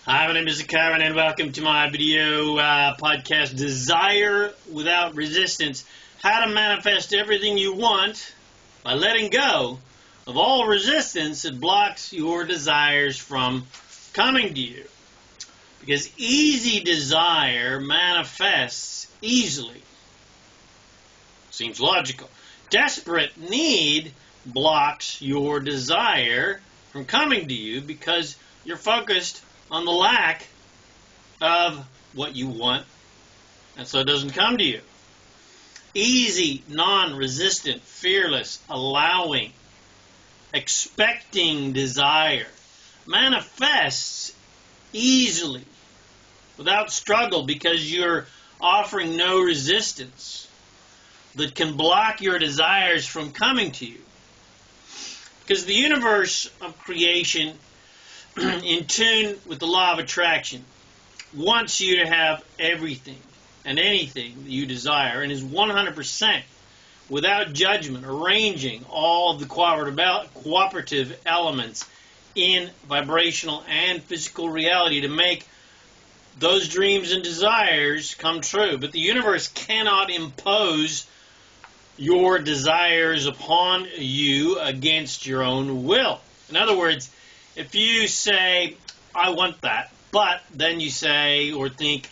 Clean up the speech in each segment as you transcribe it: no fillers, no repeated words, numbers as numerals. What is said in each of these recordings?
Hi, my name is ZaKaiRan and welcome to my video podcast, Desire Without Resistance. How to manifest everything you want by letting go of all resistance that blocks your desires from coming to you. Because easy desire manifests easily. Seems logical. Desperate need blocks your desire from coming to you because you're focused on the lack of what you want, and so it doesn't come to you. Easy, non-resistant, fearless, allowing, expecting desire manifests easily, without struggle, because you're offering no resistance that can block your desires from coming to you. Because the universe of creation, in tune with the law of attraction, wants you to have everything and anything that you desire, and is 100% without judgment arranging all of the cooperative elements in vibrational and physical reality to make those dreams and desires come true. But the universe cannot impose your desires upon you against your own will. In other words, if you say, I want that, but then you say or think,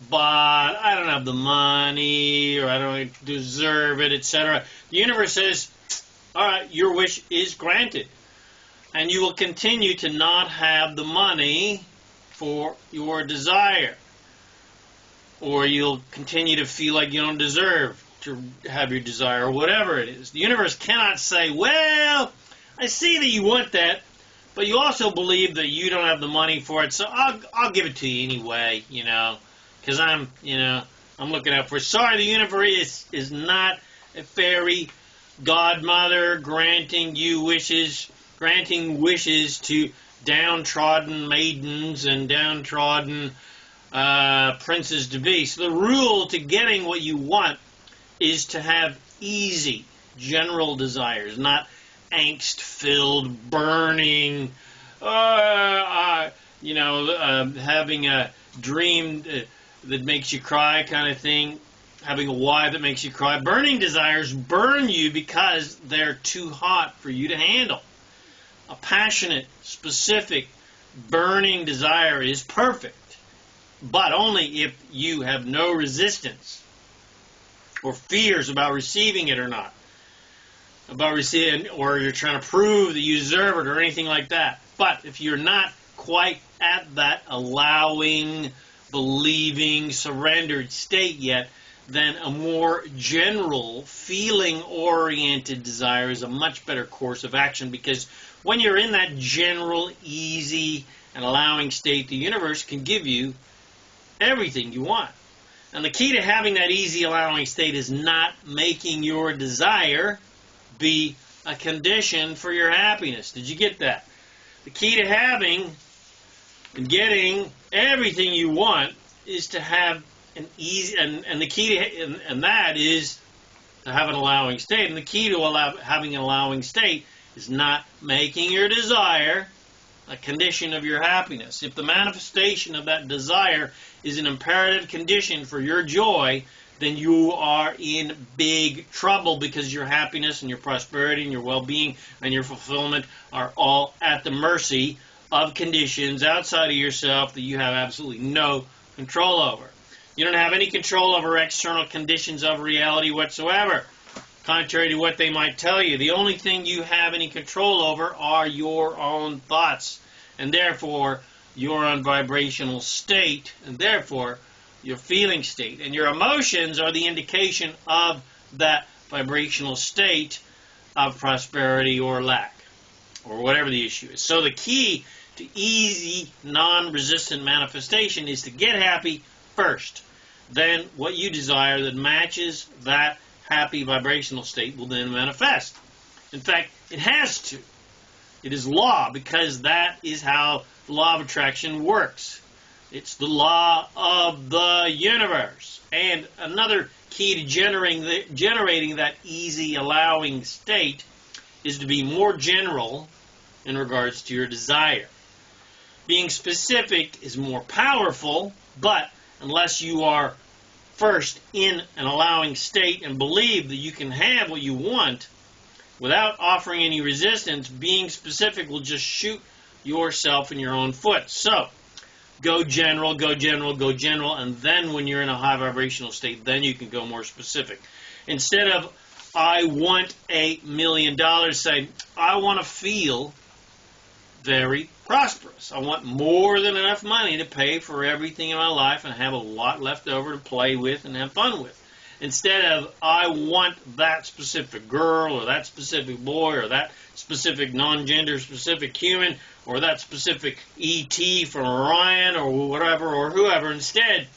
but I don't have the money, or I don't deserve it, etc., the universe says, all right, your wish is granted. And you will continue to not have the money for your desire. Or you'll continue to feel like you don't deserve to have your desire, or whatever it is. The universe cannot say, well, I see that you want that, but you also believe that you don't have the money for it, so I'll give it to you anyway, because I'm looking out for it. Sorry, the universe is not a fairy godmother granting wishes to downtrodden maidens and downtrodden princes to be. So the rule to getting what you want is to have easy, general desires, not angst-filled, burning, having a dream that makes you cry kind of thing, having a wife that makes you cry. Burning desires burn you because they're too hot for you to handle. A passionate, specific, burning desire is perfect, but only if you have no resistance or fears about receiving it or not. About receiving, or you're trying to prove that you deserve it or anything like that. But if you're not quite at that allowing, believing, surrendered state yet, then a more general, feeling-oriented desire is a much better course of action, because when you're in that general, easy, and allowing state, the universe can give you everything you want. And the key to having that easy, allowing state is not making your desire be a condition for your happiness. Did you get that? The key to having and getting everything you want is to have an easy, and the key to, and that is to have an allowing state. And the key to having an allowing state is not making your desire a condition of your happiness. If the manifestation of that desire is an imperative condition for your joy, then you are in big trouble, because your happiness and your prosperity and your well-being and your fulfillment are all at the mercy of conditions outside of yourself that you have absolutely no control over. You don't have any control over external conditions of reality whatsoever, contrary to what they might tell you. The only thing you have any control over are your own thoughts, and therefore your own vibrational state, and therefore your feeling state. And your emotions are the indication of that vibrational state of prosperity or lack, or whatever the issue is. So the key to easy, non-resistant manifestation is to get happy first. Then what you desire that matches that happy vibrational state will then manifest. In fact, it has to. It is law, because that is how the law of attraction works. It's the law of the universe. And another key to generating that easy, allowing state is to be more general in regards to your desire. Being specific is more powerful, but unless you are first in an allowing state and believe that you can have what you want without offering any resistance, being specific will just shoot yourself in your own foot. So, go general, go general, go general, and then when you're in a high vibrational state, then you can go more specific. Instead of, I want $1 million, say, I want to feel very prosperous. I want more than enough money to pay for everything in my life and have a lot left over to play with and have fun with. Instead of, I want that specific girl or that specific boy or that specific non-gender specific human or that specific ET from Orion or whatever or whoever. Instead,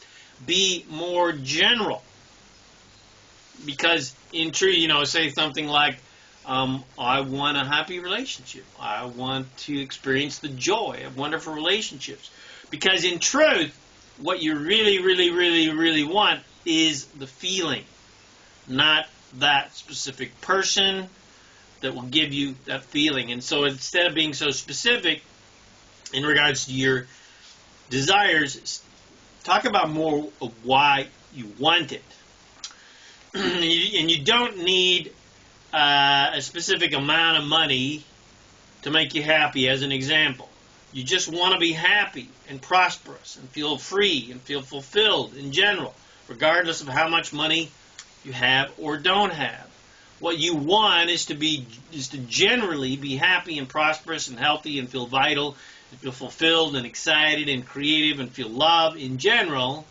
be more general. Because in truth, say something like, I want a happy relationship. I want to experience the joy of wonderful relationships. Because in truth, what you really, really, really, really want is the feeling, not that specific person that will give you that feeling. And so instead of being so specific in regards to your desires, talk about more of why you want it. And you don't need a specific amount of money to make you happy, as an example. You just want to be happy and prosperous and feel free and feel fulfilled in general, regardless of how much money you have or don't have. What you want is to generally be happy and prosperous and healthy and feel vital and feel fulfilled and excited and creative and feel love in general.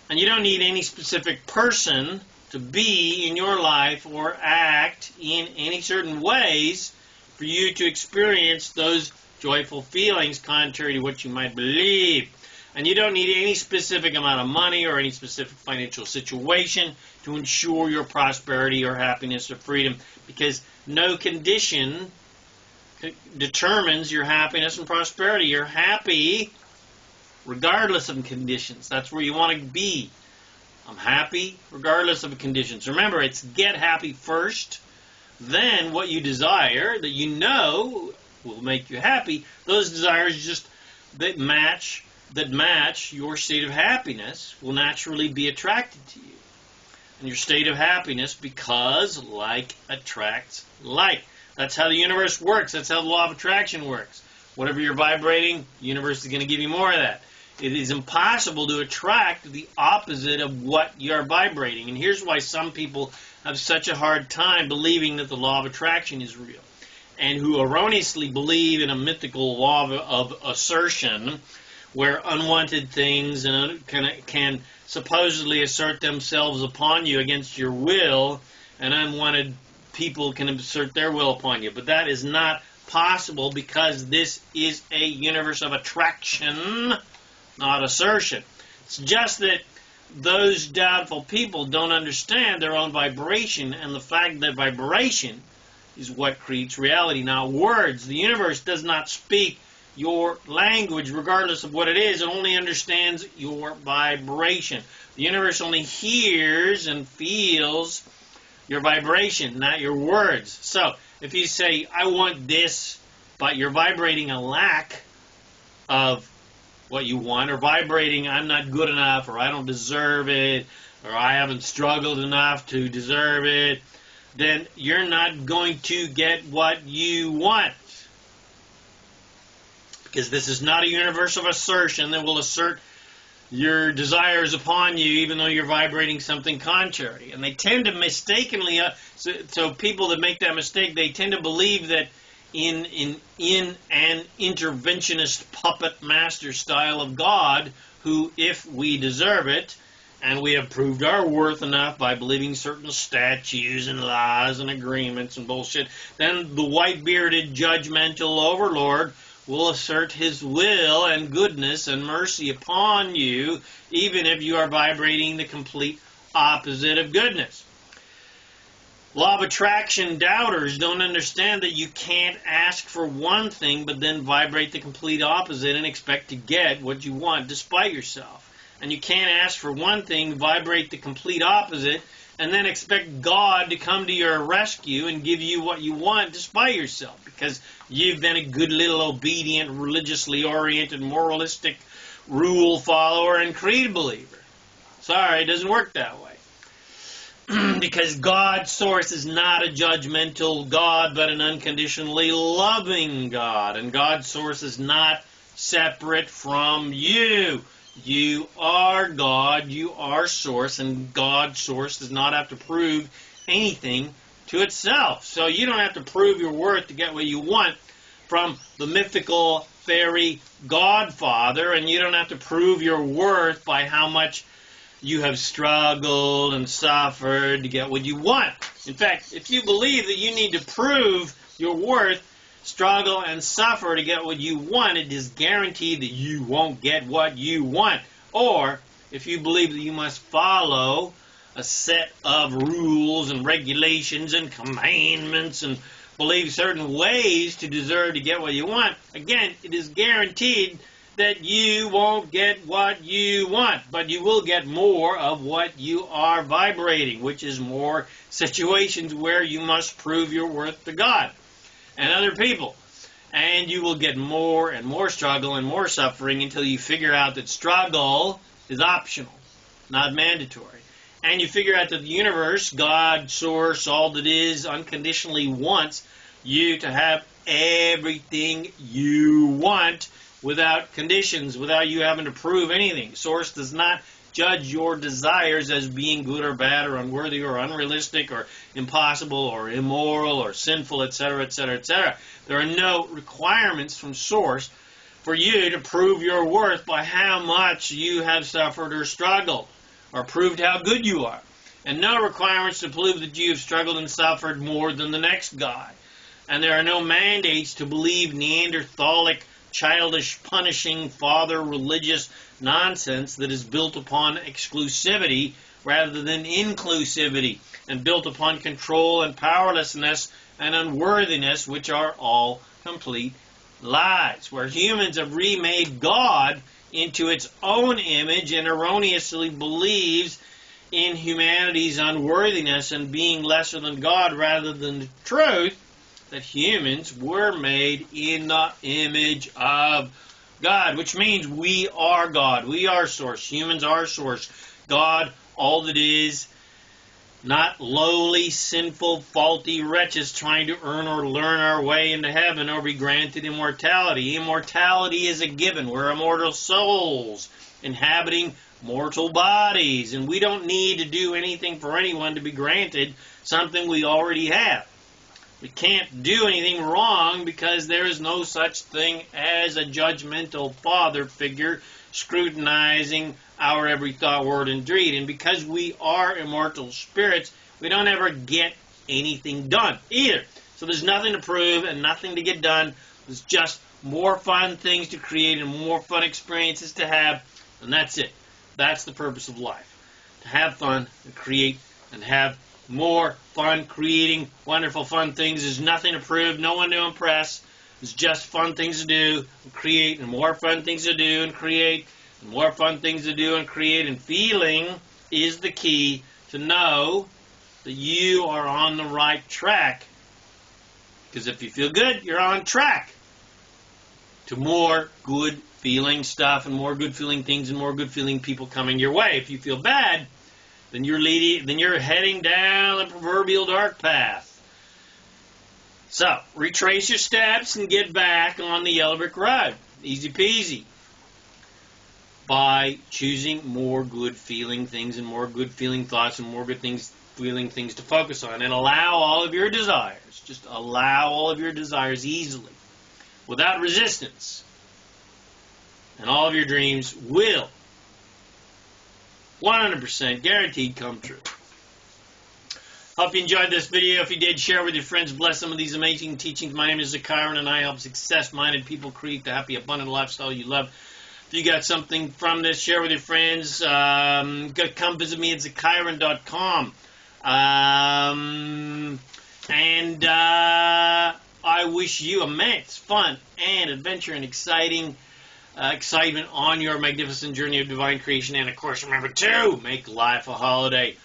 And you don't need any specific person to be in your life or act in any certain ways for you to experience those joyful feelings contrary to what you might believe. And you don't need any specific amount of money or any specific financial situation to ensure your prosperity or happiness or freedom, because no condition determines your happiness and prosperity. You're happy regardless of conditions. That's where you want to be. I'm happy regardless of conditions. Remember, it's get happy first, then what you desire that you know will make you happy. Those desires that match your state of happiness will naturally be attracted to you. And your state of happiness, because like attracts like. That's how the universe works. That's how the law of attraction works. Whatever you're vibrating, the universe is going to give you more of that. It is impossible to attract the opposite of what you're vibrating. And here's why some people have such a hard time believing that the law of attraction is real, and who erroneously believe in a mythical law of assertion where unwanted things can supposedly assert themselves upon you against your will, and unwanted people can assert their will upon you. But that is not possible, because this is a universe of attraction, not assertion. It's just that those doubtful people don't understand their own vibration and the fact that vibration is what creates reality, not words. The universe does not speak your language regardless of what it is. It only understands your vibration. The universe only hears and feels your vibration, not your words. So if you say, I want this, but you're vibrating a lack of what you want, or vibrating, I'm not good enough, or I don't deserve it, or I haven't struggled enough to deserve it, then you're not going to get what you want. Because this is not a universe of assertion that will assert your desires upon you, even though you're vibrating something contrary. And they tend to mistakenly, so people that make that mistake, they tend to believe that in an interventionist puppet master style of God, who, if we deserve it, and we have proved our worth enough by believing certain statutes and laws and agreements and bullshit, then the white-bearded judgmental overlord will assert his will and goodness and mercy upon you, even if you are vibrating the complete opposite of goodness. Law of attraction doubters don't understand that you can't ask for one thing but then vibrate the complete opposite and expect to get what you want despite yourself. And you can't ask for one thing, vibrate the complete opposite, and then expect God to come to your rescue and give you what you want despite yourself, because you've been a good little obedient, religiously oriented, moralistic rule follower and creed believer. Sorry, it doesn't work that way. Because God's source is not a judgmental God, but an unconditionally loving God. And God's source is not separate from you. You are God, you are source, and God's source does not have to prove anything to itself. So you don't have to prove your worth to get what you want from the mythical fairy Godfather, and you don't have to prove your worth by how much you have struggled and suffered to get what you want. In fact, if you believe that you need to prove your worth, struggle, and suffer to get what you want, it is guaranteed that you won't get what you want. Or, if you believe that you must follow a set of rules and regulations and commandments and believe certain ways to deserve to get what you want, again, it is guaranteed that you won't get what you want, but you will get more of what you are vibrating, which is more situations where you must prove your worth to God and other people. And you will get more and more struggle and more suffering until you figure out that struggle is optional, not mandatory. And you figure out that the universe, God, source, all that is, unconditionally wants you to have everything you want without conditions, without you having to prove anything. Source does not judge your desires as being good or bad or unworthy or unrealistic or impossible or immoral or sinful, etc., etc., etc. There are no requirements from Source for you to prove your worth by how much you have suffered or struggled, or proved how good you are. And no requirements to prove that you have struggled and suffered more than the next guy. And there are no mandates to believe Neanderthalic, childish, punishing, father religious nonsense that is built upon exclusivity rather than inclusivity, and built upon control and powerlessness and unworthiness, which are all complete lies. Where humans have remade God into its own image and erroneously believes in humanity's unworthiness and being lesser than God rather than the truth that humans were made in the image of God, which means we are God. We are Source. Humans are Source. God, all that is, not lowly, sinful, faulty wretches trying to earn or learn our way into heaven or be granted immortality. Immortality is a given. We're immortal souls inhabiting mortal bodies, and we don't need to do anything for anyone to be granted something we already have. We can't do anything wrong because there is no such thing as a judgmental father figure scrutinizing our every thought, word, and deed. And because we are immortal spirits, we don't ever get anything done either. So there's nothing to prove and nothing to get done. There's just more fun things to create and more fun experiences to have, and that's it. That's the purpose of life. To have fun, and create, and have more fun creating wonderful fun things. There's nothing to prove, no one to impress. It's just fun things to do and create, and more fun things to do and create, and more fun things to do and create. And feeling is the key to know that you are on the right track. Because if you feel good, you're on track to more good feeling stuff and more good feeling things and more good feeling people coming your way. If you feel bad, then you're heading down the proverbial dark path. So, retrace your steps and get back on the yellow brick road. Easy peasy. By choosing more good feeling things and more good feeling thoughts and more good feeling things to focus on. And allow all of your desires. Just allow all of your desires easily, without resistance. And all of your dreams will 100% guaranteed come true. Hope you enjoyed this video. If you did, share with your friends. Bless some of these amazing teachings. My name is ZaKaiRan, and I help success-minded people create the happy, abundant lifestyle you love. If you got something from this, share with your friends. Come visit me at ZaKaiRan.com. I wish you immense fun and adventure and excitement on your magnificent journey of divine creation. And, of course, remember to make life a holiday.